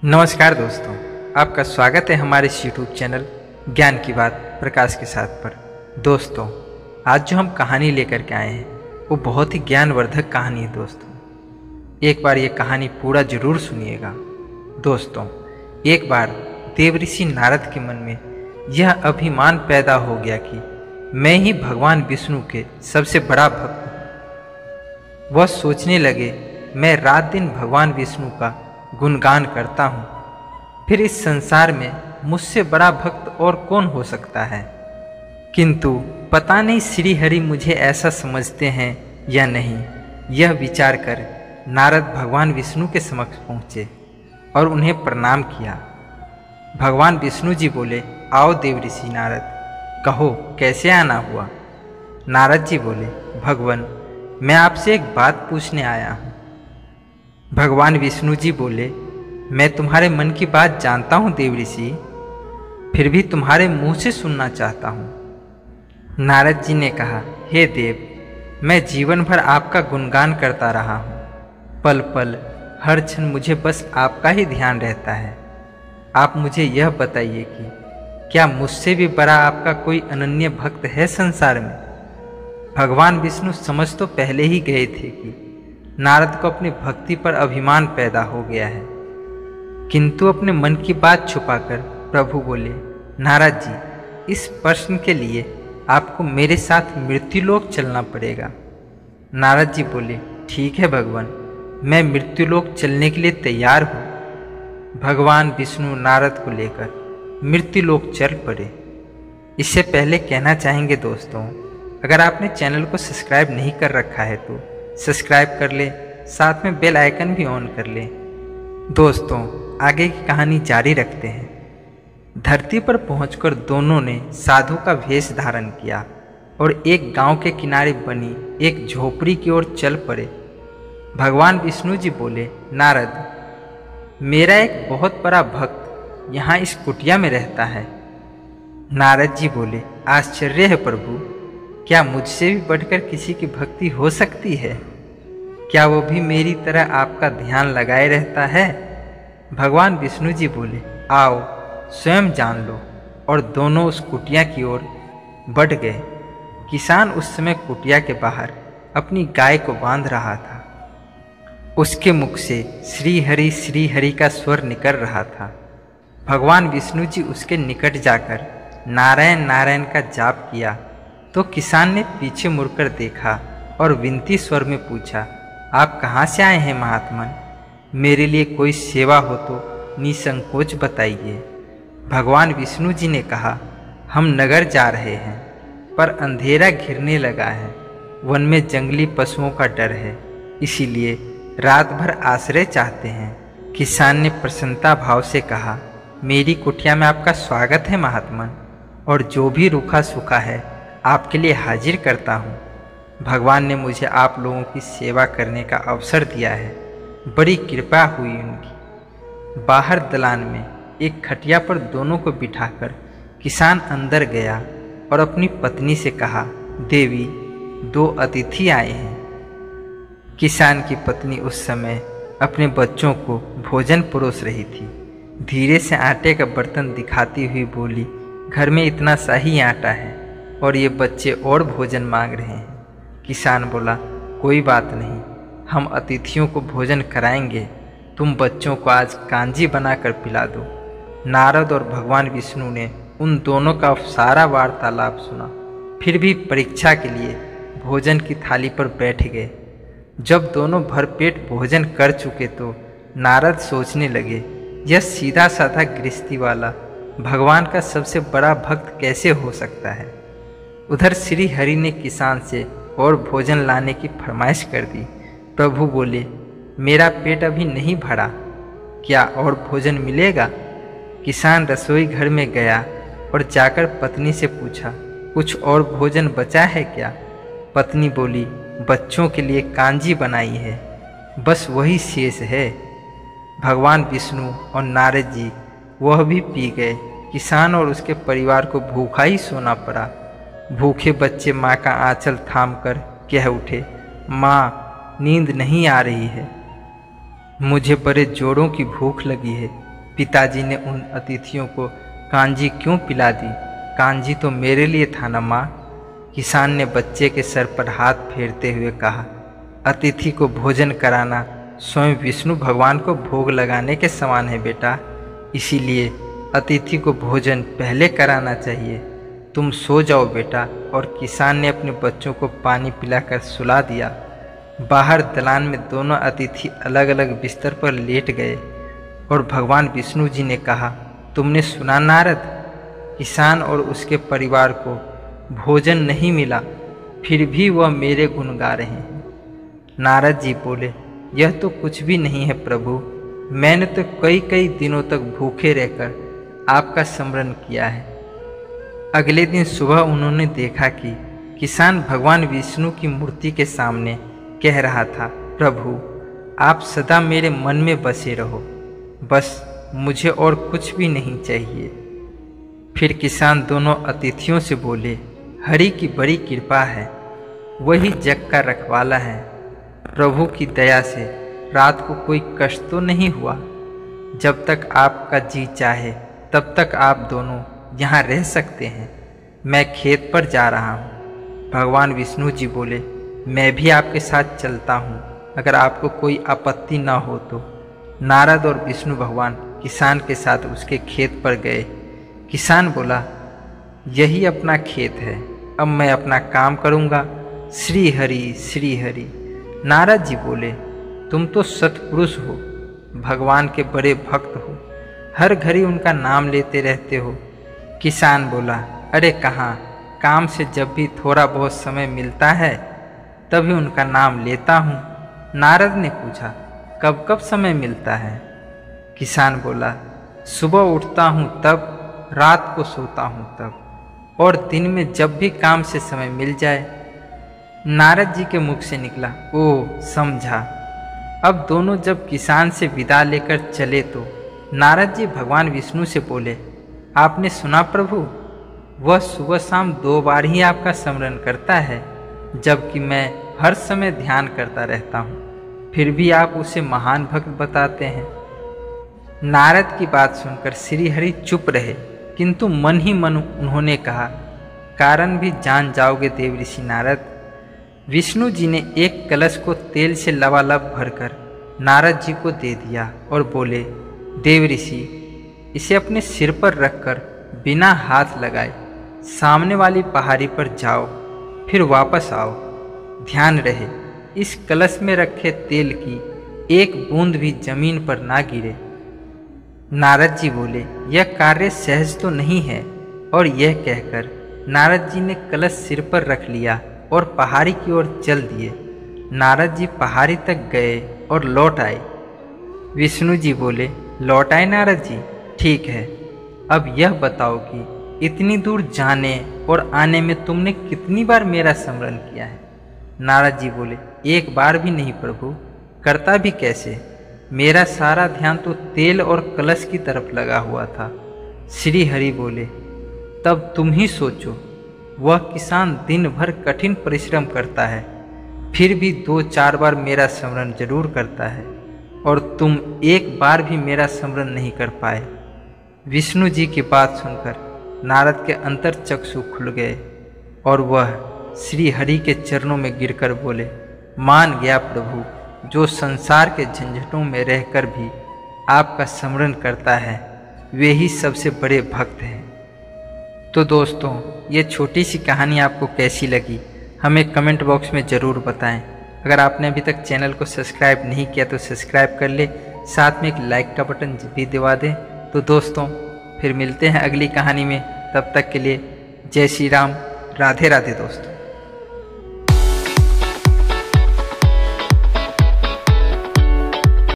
नमस्कार दोस्तों, आपका स्वागत है हमारे इस यूट्यूब चैनल ज्ञान की बात प्रकाश के साथ पर। दोस्तों, आज जो हम कहानी लेकर के आए हैं वो बहुत ही ज्ञानवर्धक कहानी है। दोस्तों, एक बार ये कहानी पूरा जरूर सुनिएगा। दोस्तों, एक बार देवऋषि नारद के मन में यह अभिमान पैदा हो गया कि मैं ही भगवान विष्णु के सबसे बड़ा भक्त हूँ। वह सोचने लगे, मैं रात दिन भगवान विष्णु का गुणगान करता हूँ, फिर इस संसार में मुझसे बड़ा भक्त और कौन हो सकता है। किंतु पता नहीं श्री हरि मुझे ऐसा समझते हैं या नहीं। यह विचार कर नारद भगवान विष्णु के समक्ष पहुँचे और उन्हें प्रणाम किया। भगवान विष्णु जी बोले, आओ देवऋषि नारद, कहो कैसे आना हुआ। नारद जी बोले, भगवान मैं आपसे एक बात पूछने आया हूँ। भगवान विष्णु जी बोले, मैं तुम्हारे मन की बात जानता हूँ देवऋषि, फिर भी तुम्हारे मुंह से सुनना चाहता हूँ। नारद जी ने कहा, हे देव, मैं जीवन भर आपका गुणगान करता रहा हूँ। पल पल हर क्षण मुझे बस आपका ही ध्यान रहता है। आप मुझे यह बताइए कि क्या मुझसे भी बड़ा आपका कोई अनन्य भक्त है संसार में। भगवान विष्णु समझ तो पहले ही गए थे कि नारद को अपनी भक्ति पर अभिमान पैदा हो गया है, किंतु अपने मन की बात छुपाकर प्रभु बोले, नारद जी, इस प्रश्न के लिए आपको मेरे साथ मृत्युलोक चलना पड़ेगा। नारद जी बोले, ठीक है भगवान, मैं मृत्युलोक चलने के लिए तैयार हूँ। भगवान विष्णु नारद को लेकर मृत्युलोक चल पड़े। इससे पहले कहना चाहेंगे दोस्तों, अगर आपने चैनल को सब्सक्राइब नहीं कर रखा है तो सब्सक्राइब कर ले, साथ में बेल आइकन भी ऑन कर ले। दोस्तों, आगे की कहानी जारी रखते हैं। धरती पर पहुंचकर दोनों ने साधु का वेश धारण किया और एक गांव के किनारे बनी एक झोपड़ी की ओर चल पड़े। भगवान विष्णु जी बोले, नारद, मेरा एक बहुत बड़ा भक्त यहाँ इस कुटिया में रहता है। नारद जी बोले, आश्चर्य है प्रभु, क्या मुझसे भी बढ़कर किसी की भक्ति हो सकती है। क्या वो भी मेरी तरह आपका ध्यान लगाए रहता है। भगवान विष्णु जी बोले, आओ स्वयं जान लो। और दोनों उस कुटिया की ओर बढ़ गए। किसान उस समय कुटिया के बाहर अपनी गाय को बांध रहा था। उसके मुख से श्री हरि का स्वर निकल रहा था। भगवान विष्णु जी उसके निकट जाकर नारायण नारायण का जाप किया तो किसान ने पीछे मुड़कर देखा और विनती स्वर में पूछा, आप कहाँ से आए हैं महात्मन, मेरे लिए कोई सेवा हो तो निसंकोच बताइए। भगवान विष्णु जी ने कहा, हम नगर जा रहे हैं, पर अंधेरा घिरने लगा है। वन में जंगली पशुओं का डर है, इसीलिए रात भर आश्रय चाहते हैं। किसान ने प्रसन्नता भाव से कहा, मेरी कुटिया में आपका स्वागत है महात्मन, और जो भी रूखा सूखा है आपके लिए हाजिर करता हूँ। भगवान ने मुझे आप लोगों की सेवा करने का अवसर दिया है, बड़ी कृपा हुई उनकी। बाहर दलान में एक खटिया पर दोनों को बिठाकर किसान अंदर गया और अपनी पत्नी से कहा, देवी, दो अतिथि आए हैं। किसान की पत्नी उस समय अपने बच्चों को भोजन परोस रही थी। धीरे से आटे का बर्तन दिखाती हुई बोली, घर में इतना सा ही आटा है और ये बच्चे और भोजन मांग रहे हैं। किसान बोला, कोई बात नहीं, हम अतिथियों को भोजन कराएंगे, तुम बच्चों को आज कांजी बनाकर पिला दो। नारद और भगवान विष्णु ने उन दोनों का सारा वार्तालाप सुना, फिर भी परीक्षा के लिए भोजन की थाली पर बैठ गए। जब दोनों भरपेट भोजन कर चुके तो नारद सोचने लगे, यह सीधा साधा गृहस्थी वाला भगवान का सबसे बड़ा भक्त कैसे हो सकता है। उधर श्री हरि ने किसान से और भोजन लाने की फरमाइश कर दी। प्रभु बोले, मेरा पेट अभी नहीं भरा, क्या और भोजन मिलेगा। किसान रसोई घर में गया और जाकर पत्नी से पूछा, कुछ और भोजन बचा है क्या। पत्नी बोली, बच्चों के लिए कांजी बनाई है, बस वही शेष है। भगवान विष्णु और नारद जी वह भी पी गए। किसान और उसके परिवार को भूखा ही सोना पड़ा। भूखे बच्चे माँ का आंचल थामकर कह उठे, माँ, नींद नहीं आ रही है, मुझे बड़े जोरों की भूख लगी है, पिताजी ने उन अतिथियों को कांजी क्यों पिला दी? कांजी तो मेरे लिए था ना माँ। किसान ने बच्चे के सर पर हाथ फेरते हुए कहा, अतिथि को भोजन कराना स्वयं विष्णु भगवान को भोग लगाने के समान है बेटा, इसीलिए अतिथि को भोजन पहले कराना चाहिए। तुम सो जाओ बेटा। और किसान ने अपने बच्चों को पानी पिलाकर सुला दिया। बाहर दलान में दोनों अतिथि अलग अलग बिस्तर पर लेट गए और भगवान विष्णु जी ने कहा, तुमने सुना नारद, किसान और उसके परिवार को भोजन नहीं मिला, फिर भी वह मेरे गुण गा रहे हैं। नारद जी बोले, यह तो कुछ भी नहीं है प्रभु, मैंने तो कई कई दिनों तक भूखे रहकर आपका स्मरण किया है। अगले दिन सुबह उन्होंने देखा कि किसान भगवान विष्णु की मूर्ति के सामने कह रहा था, प्रभु आप सदा मेरे मन में बसे रहो, बस मुझे और कुछ भी नहीं चाहिए। फिर किसान दोनों अतिथियों से बोले, हरि की बड़ी कृपा है, वही जग का रखवाला है। प्रभु की दया से रात को कोई कष्ट तो नहीं हुआ। जब तक आपका जी चाहे तब तक आप दोनों यहाँ रह सकते हैं। मैं खेत पर जा रहा हूँ। भगवान विष्णु जी बोले, मैं भी आपके साथ चलता हूँ, अगर आपको कोई आपत्ति न हो तो। नारद और विष्णु भगवान किसान के साथ उसके खेत पर गए। किसान बोला, यही अपना खेत है, अब मैं अपना काम करूँगा। श्री हरि श्री हरि। नारद जी बोले, तुम तो सत्पुरुष हो, भगवान के बड़े भक्त हो, हर घड़ी उनका नाम लेते रहते हो। किसान बोला, अरे कहाँ, काम से जब भी थोड़ा बहुत समय मिलता है तभी उनका नाम लेता हूँ। नारद ने पूछा, कब कब समय मिलता है? किसान बोला, सुबह उठता हूँ तब, रात को सोता हूँ तब, और दिन में जब भी काम से समय मिल जाए। नारद जी के मुख से निकला, ओ समझा। अब दोनों जब किसान से विदा लेकर चले तो नारद जी भगवान विष्णु से बोले, आपने सुना प्रभु, वह सुबह शाम 2 बार ही आपका स्मरण करता है, जबकि मैं हर समय ध्यान करता रहता हूँ, फिर भी आप उसे महान भक्त बताते हैं। नारद की बात सुनकर श्रीहरि चुप रहे, किंतु मन ही मन उन्होंने कहा, कारण भी जान जाओगे देव ऋषि नारद। विष्णु जी ने एक कलश को तेल से लबालब भरकर नारद जी को दे दिया और बोले, देव ऋषि, इसे अपने सिर पर रखकर बिना हाथ लगाए सामने वाली पहाड़ी पर जाओ, फिर वापस आओ। ध्यान रहे इस कलश में रखे तेल की एक बूंद भी जमीन पर ना गिरे। नारद जी बोले, यह कार्य सहज तो नहीं है। और यह कहकर नारद जी ने कलश सिर पर रख लिया और पहाड़ी की ओर चल दिए। नारद जी पहाड़ी तक गए और लौट आए। विष्णु जी बोले, लौट आए नारद जी, ठीक है। अब यह बताओ कि इतनी दूर जाने और आने में तुमने कितनी बार मेरा स्मरण किया है? नारद जी बोले, एक बार भी नहीं प्रभु, करता भी कैसे, मेरा सारा ध्यान तो तेल और कलश की तरफ लगा हुआ था। श्री हरि बोले, तब तुम ही सोचो, वह किसान दिन भर कठिन परिश्रम करता है, फिर भी 2-4 बार मेरा स्मरण जरूर करता है, और तुम एक बार भी मेरा स्मरण नहीं कर पाए। विष्णु जी की बात सुनकर नारद के अंतर चक्षु खुल गए और वह श्री हरि के चरणों में गिरकर बोले, मान गया प्रभु, जो संसार के झंझटों में रहकर भी आपका स्मरण करता है, वे ही सबसे बड़े भक्त हैं। तो दोस्तों, ये छोटी सी कहानी आपको कैसी लगी हमें कमेंट बॉक्स में ज़रूर बताएं। अगर आपने अभी तक चैनल को सब्सक्राइब नहीं किया तो सब्सक्राइब कर ले, साथ में एक लाइक का बटन भी दबा दें। तो दोस्तों, फिर मिलते हैं अगली कहानी में, तब तक के लिए जय श्री राम, राधे राधे दोस्तों।